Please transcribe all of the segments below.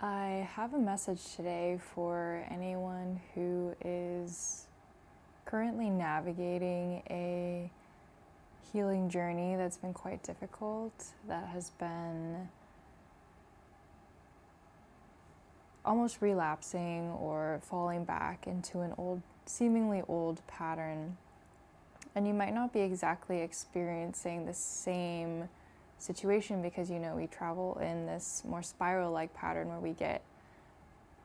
I have a message today for anyone who is currently navigating a healing journey that's been quite difficult, that has been almost relapsing or falling back into an seemingly old pattern. And you might not be exactly experiencing the same situation because, we travel in this more spiral-like pattern where we get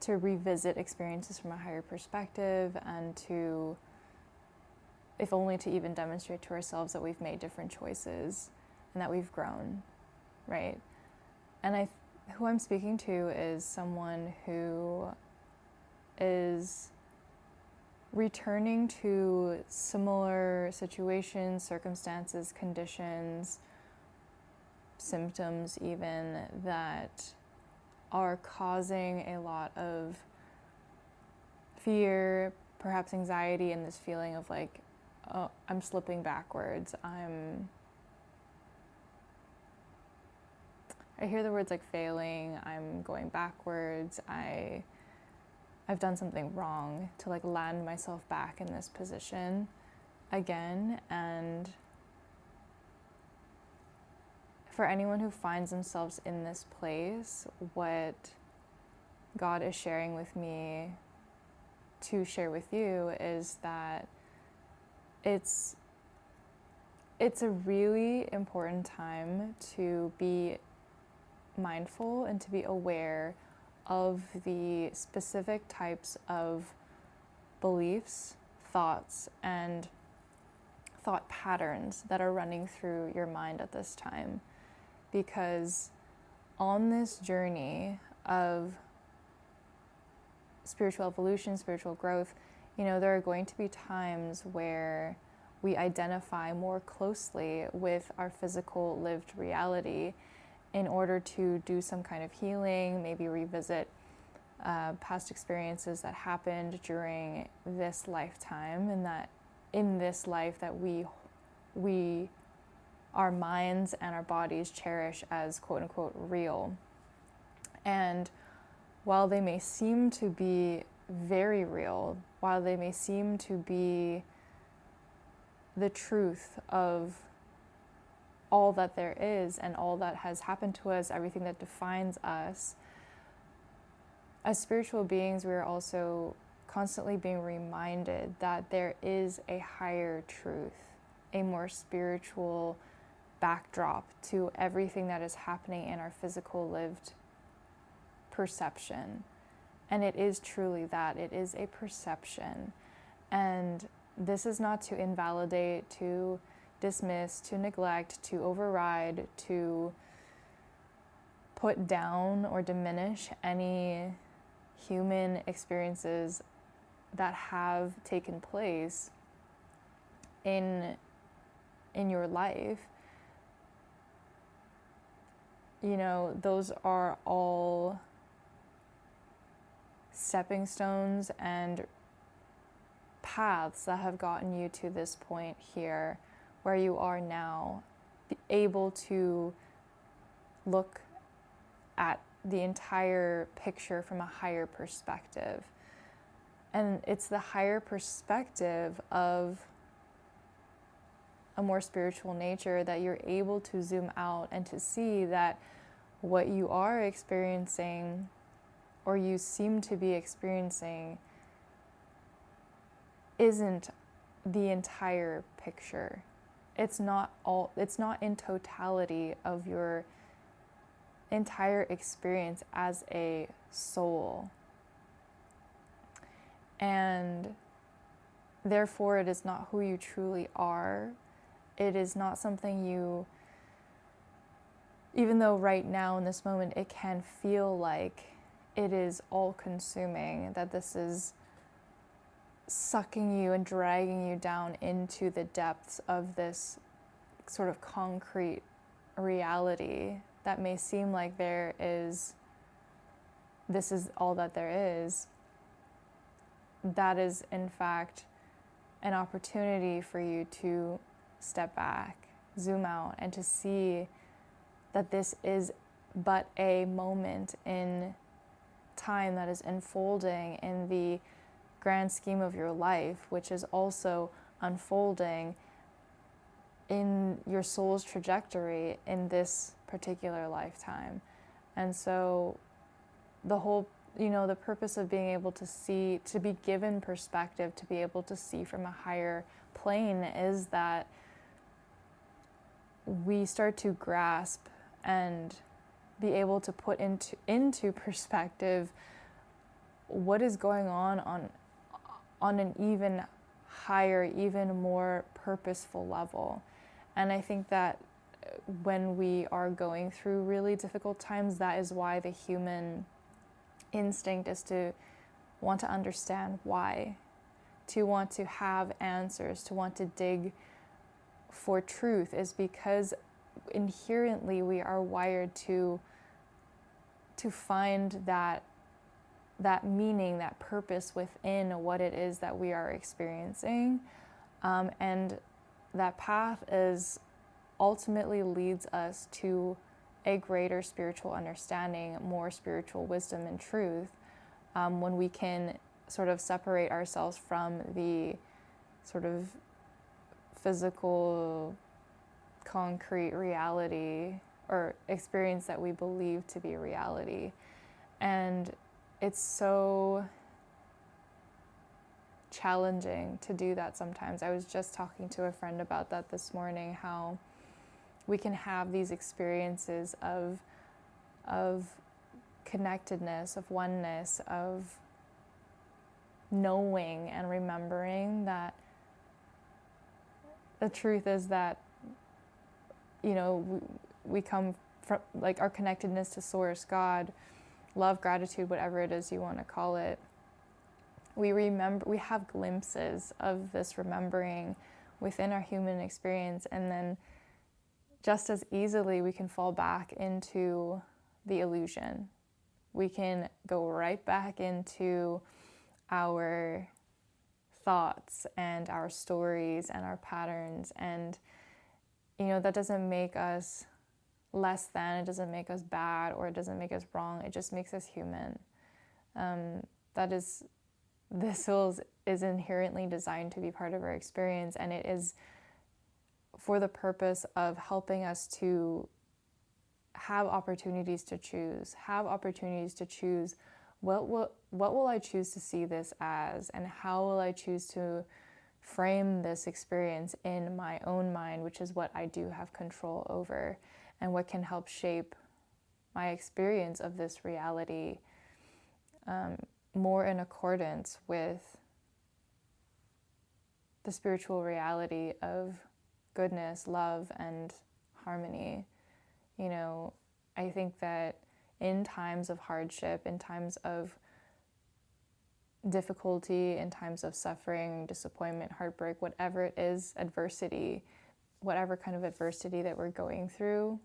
to revisit experiences from a higher perspective and to, if only to even demonstrate to ourselves that we've made different choices and that we've grown, right? And who I'm speaking to is someone who is returning to similar situations, circumstances, conditions, symptoms even, that are causing a lot of fear, perhaps anxiety, and this feeling of like, oh, I'm slipping backwards. I hear the words like failing, I'm going backwards, I've done something wrong to like land myself back in this position again. And for anyone who finds themselves in this place, what God is sharing with me to share with you is that it's a really important time to be mindful and to be aware of the specific types of beliefs, thoughts, and thought patterns that are running through your mind at this time. Because on this journey of spiritual evolution, spiritual growth, there are going to be times where we identify more closely with our physical lived reality in order to do some kind of healing, maybe revisit past experiences that happened during this lifetime, and that in this life that we our minds and our bodies cherish as quote unquote real. And while they may seem to be very real, while they may seem to be the truth of all that there is and all that has happened to us, everything that defines us, as spiritual beings, we are also constantly being reminded that there is a higher truth, a more spiritual backdrop to everything that is happening in our physical lived perception. And it is truly that. It is a perception. And this is not to invalidate, to dismiss, to neglect, to override, to put down or diminish any human experiences that have taken place in your life. Those are all stepping stones and paths that have gotten you to this point here where you are now, able to look at the entire picture from a higher perspective. And it's the higher perspective of a more spiritual nature that you're able to zoom out and to see that what you are experiencing, or you seem to be experiencing, isn't the entire picture. It's not in totality of your entire experience as a soul. And therefore, it is not who you truly are. It is not something even though right now in this moment it can feel like it is all-consuming, that this is sucking you and dragging you down into the depths of this sort of concrete reality that may seem like this is all that there is. That is in fact an opportunity for you to step back, zoom out, and to see that this is but a moment in time that is unfolding in the grand scheme of your life, which is also unfolding in your soul's trajectory in this particular lifetime. And so the whole, the purpose of being able to see, to be given perspective, to be able to see from a higher plane, is that we start to grasp and be able to put into perspective what is going on an even higher, even more purposeful level. And I think that when we are going through really difficult times, that is why the human instinct is to want to understand why, to want to have answers, to want to dig for truth, is because inherently we are wired to find that meaning, that purpose within what it is that we are experiencing. And that path ultimately leads us to a greater spiritual understanding, more spiritual wisdom and truth, when we can sort of separate ourselves from the sort of physical, concrete reality or experience that we believe to be reality. And it's so challenging to do that sometimes. I was just talking to a friend about that this morning, how we can have these experiences of connectedness, of oneness, of knowing and remembering that the truth is that, we come from, like, our connectedness to Source, God, love, gratitude, whatever it is you want to call it. We have glimpses of this remembering within our human experience, and then just as easily we can fall back into the illusion. We can go right back into our thoughts and our stories and our patterns, and that doesn't make us less than, it doesn't make us bad, or it doesn't make us wrong, it just makes us human. This soul is inherently designed to be part of our experience, and it is for the purpose of helping us to have opportunities to choose what will I choose to see this as, and how will I choose to frame this experience in my own mind, which is what I do have control over, and what can help shape my experience of this reality more in accordance with the spiritual reality of goodness, love, and harmony. I think that in times of hardship, in times of difficulty, in times of suffering, disappointment, heartbreak, whatever it is, adversity, whatever kind of adversity that we're going through,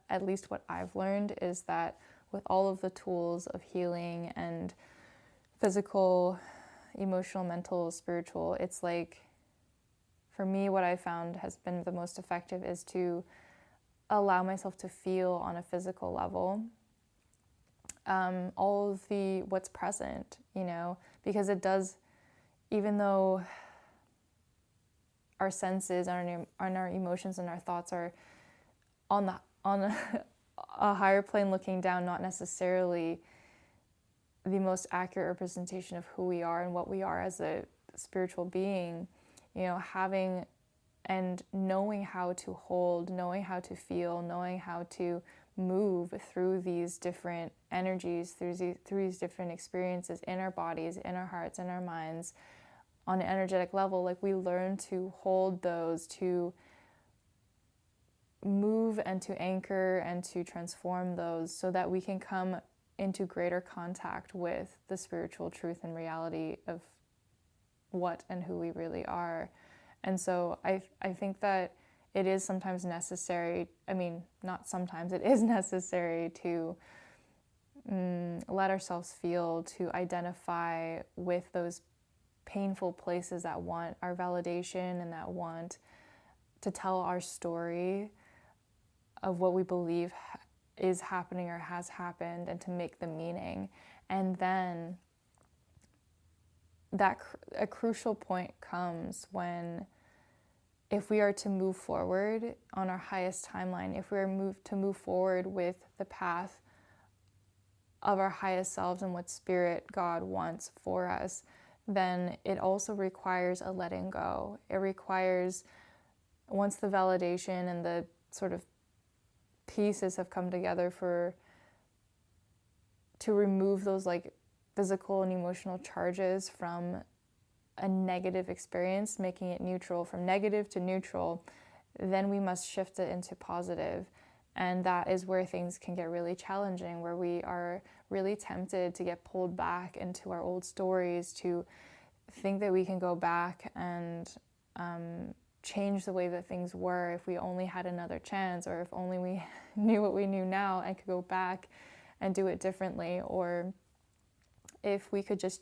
at least what I've learned is that with all of the tools of healing and physical, emotional, mental, spiritual, it's like, for me, what I found has been the most effective is to allow myself to feel on a physical level all of what's present, because it does, even though our senses and our emotions and our thoughts are on a higher plane looking down, not necessarily the most accurate representation of who we are and what we are as a spiritual being, having and knowing how to hold, knowing how to feel, knowing how to move through these different energies, through these different experiences in our bodies, in our hearts, in our minds, on an energetic level. Like, we learn to hold those, to move and to anchor and to transform those, so that we can come into greater contact with the spiritual truth and reality of what and who we really are. And so I think that it is sometimes necessary, not sometimes, it is necessary to let ourselves feel, to identify with those painful places that want our validation and that want to tell our story of what we believe is happening or has happened, and to make the meaning. And then a crucial point comes when, if we are to move forward on our highest timeline, if we are to move forward with the path of our highest selves and what Spirit God wants for us, then it also requires a letting go. It requires, once the validation and the sort of pieces have come together to remove those like physical and emotional charges from a negative experience, making it neutral, from negative to neutral, then we must shift it into positive. And that is where things can get really challenging, where we are really tempted to get pulled back into our old stories, to think that we can go back and change the way that things were if we only had another chance, or if only we knew what we knew now and could go back and do it differently, or if we could just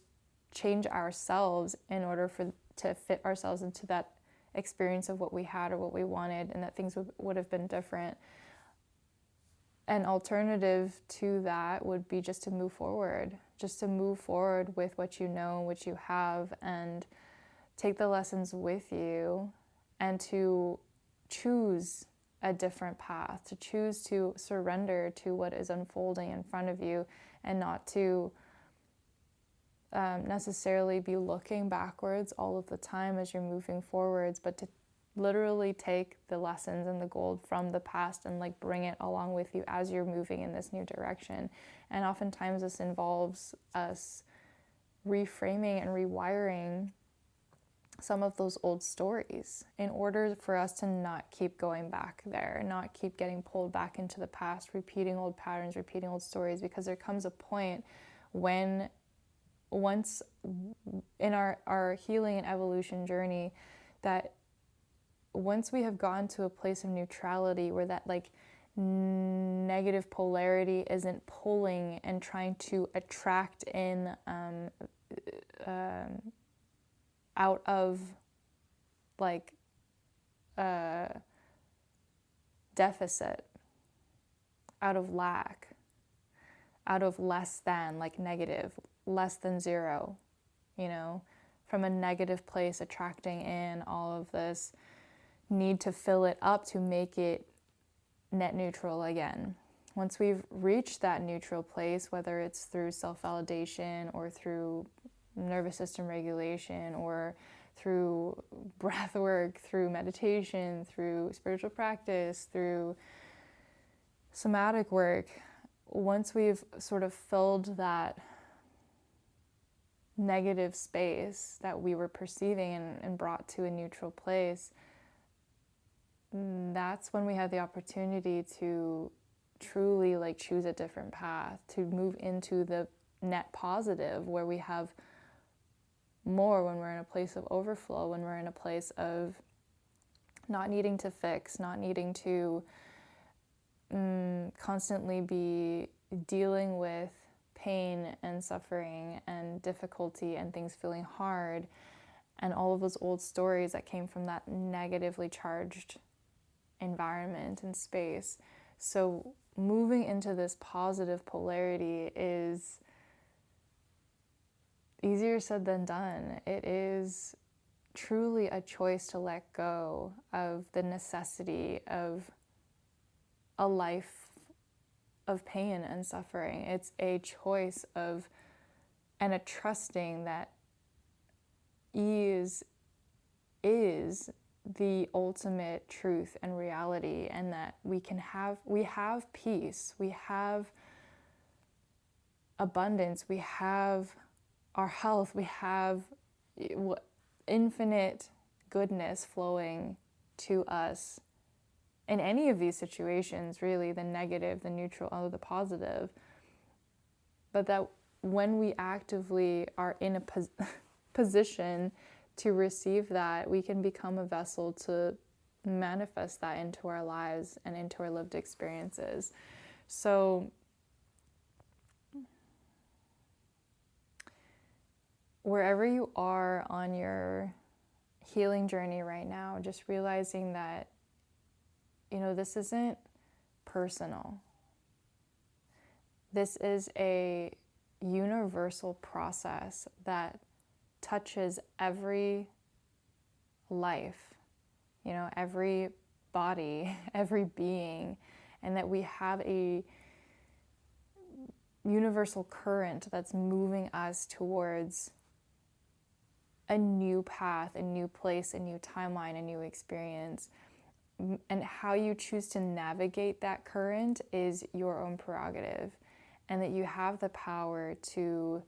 change ourselves in order to fit ourselves into that experience of what we had or what we wanted, and that things would have been different. An alternative to that would be just to move forward with what you know, what you have, and take the lessons with you, and to choose a different path, to choose to surrender to what is unfolding in front of you, and not to necessarily be looking backwards all of the time as you're moving forwards, but to literally take the lessons and the gold from the past and like bring it along with you as you're moving in this new direction. And oftentimes this involves us reframing and rewiring some of those old stories in order for us to not keep going back there, not keep getting pulled back into the past, repeating old patterns, repeating old stories, because there comes a point when, once in our healing and evolution journey, that once we have gotten to a place of neutrality where that like negative polarity isn't pulling and trying to attract in out of like deficit, out of lack, out of less than, like negative, less than zero, from a negative place, attracting in all of this need to fill it up to make it net neutral again. Once we've reached that neutral place, whether it's through self-validation or through nervous system regulation or through breath work, through meditation, through spiritual practice, through somatic work, once we've sort of filled that negative space that we were perceiving and brought to a neutral place, that's when we have the opportunity to truly like choose a different path, to move into the net positive, where we have more, when we're in a place of overflow, when we're in a place of not needing to fix, not needing to constantly be dealing with pain and suffering and difficulty and things feeling hard and all of those old stories that came from that negatively charged environment and space. So moving into this positive polarity is easier said than done. It is truly a choice to let go of the necessity of a life of pain and suffering. It's a choice of, and a trusting that ease is the ultimate truth and reality, and that we have peace, we have abundance, we have our health, we have infinite goodness flowing to us in any of these situations, really, the negative, the neutral, or the positive. But that when we actively are in a position to receive that, we can become a vessel to manifest that into our lives and into our lived experiences. So wherever you are on your healing journey right now, just realizing that, this isn't personal. this is a universal process that touches every life, every body, every being, and that we have a universal current that's moving us towards a new path, a new place, a new timeline, a new experience. And how you choose to navigate that current is your own prerogative, and that you have the power to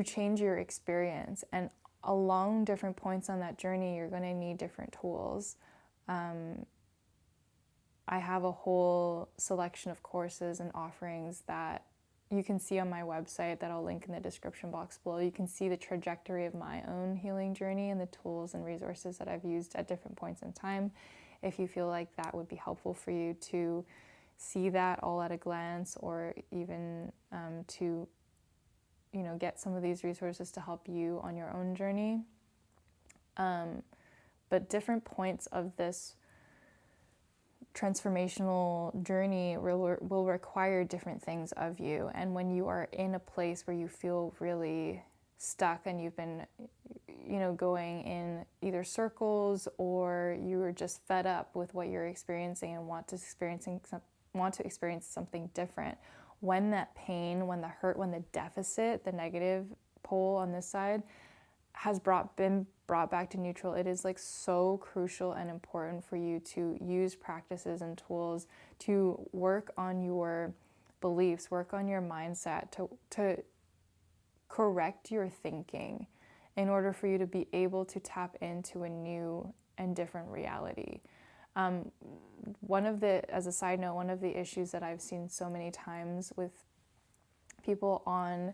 change your experience. And along different points on that journey, you're going to need different tools. I have a whole selection of courses and offerings that you can see on my website that I'll link in the description box below. You can see the trajectory of my own healing journey and the tools and resources that I've used at different points in time. If you feel like that would be helpful for you to see that all at a glance, or even to get some of these resources to help you on your own journey. But different points of this transformational journey will require different things of you. And when you are in a place where you feel really stuck and you've been going in either circles, or you are just fed up with what you're experiencing and want to experience something different, when that pain, when the hurt, when the deficit, the negative pole on this side has been brought back to neutral, it is like so crucial and important for you to use practices and tools to work on your beliefs, work on your mindset, to correct your thinking in order for you to be able to tap into a new and different reality. As a side note, one of the issues that I've seen so many times with people on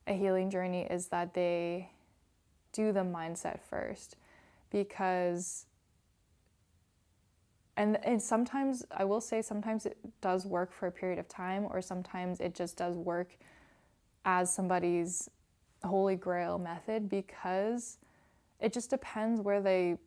a healing journey is that they do the mindset first, because and sometimes, I will say, sometimes it does work for a period of time, or sometimes it just does work as somebody's holy grail method, because it just depends where they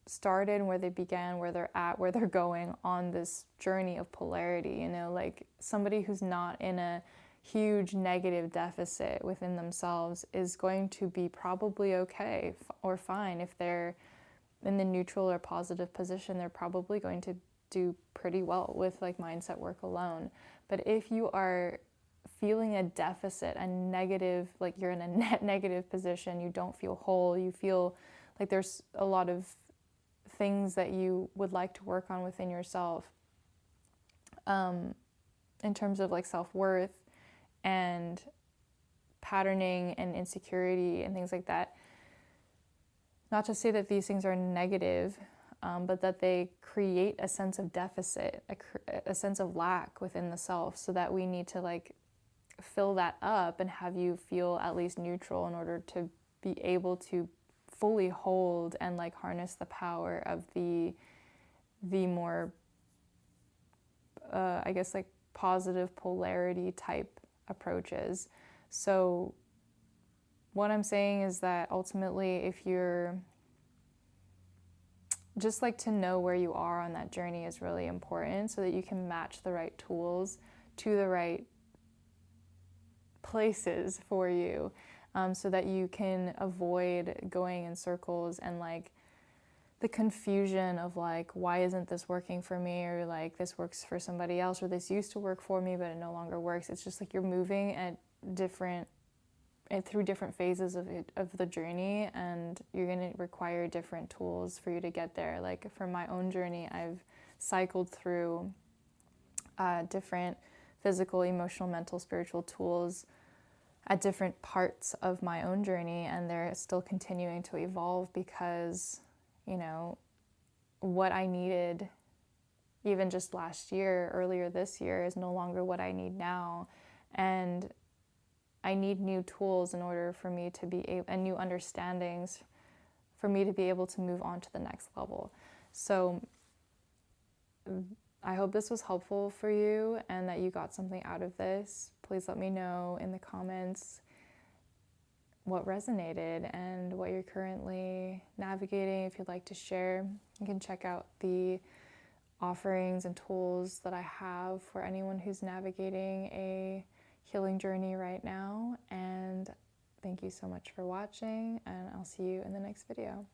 started, where they began, where they're at, where they're going on this journey of polarity. Like somebody who's not in a huge negative deficit within themselves is going to be probably okay or fine. If they're in the neutral or positive position, they're probably going to do pretty well with like mindset work alone. But if you are feeling a deficit, a negative, like you're in a net negative position, you don't feel whole, you feel like there's a lot of things that you would like to work on within yourself, in terms of like self-worth and patterning and insecurity and things like that. Not to say that these things are negative, but that they create a sense of deficit, a sense of lack within the self, so that we need to like fill that up and have you feel at least neutral in order to be able to fully hold and like harness the power of the more I guess like positive polarity type approaches. So what I'm saying is that ultimately, if you're just like, to know where you are on that journey is really important, so that you can match the right tools to the right places for you, so that you can avoid going in circles and like the confusion of like, why isn't this working for me, or like this works for somebody else, or this used to work for me but it no longer works. It's just like you're moving at through different phases of the journey, and you're going to require different tools for you to get there. Like for my own journey, I've cycled through different physical, emotional, mental, spiritual tools at different parts of my own journey, and they're still continuing to evolve, because what I needed even just last year, earlier this year, is no longer what I need now. And I need new tools in order for me to be able, and new understandings for me to be able to move on to the next level. So I hope this was helpful for you and that you got something out of this. Please let me know in the comments what resonated and what you're currently navigating. If you'd like to share, you can check out the offerings and tools that I have for anyone who's navigating a healing journey right now. And thank you so much for watching, and I'll see you in the next video.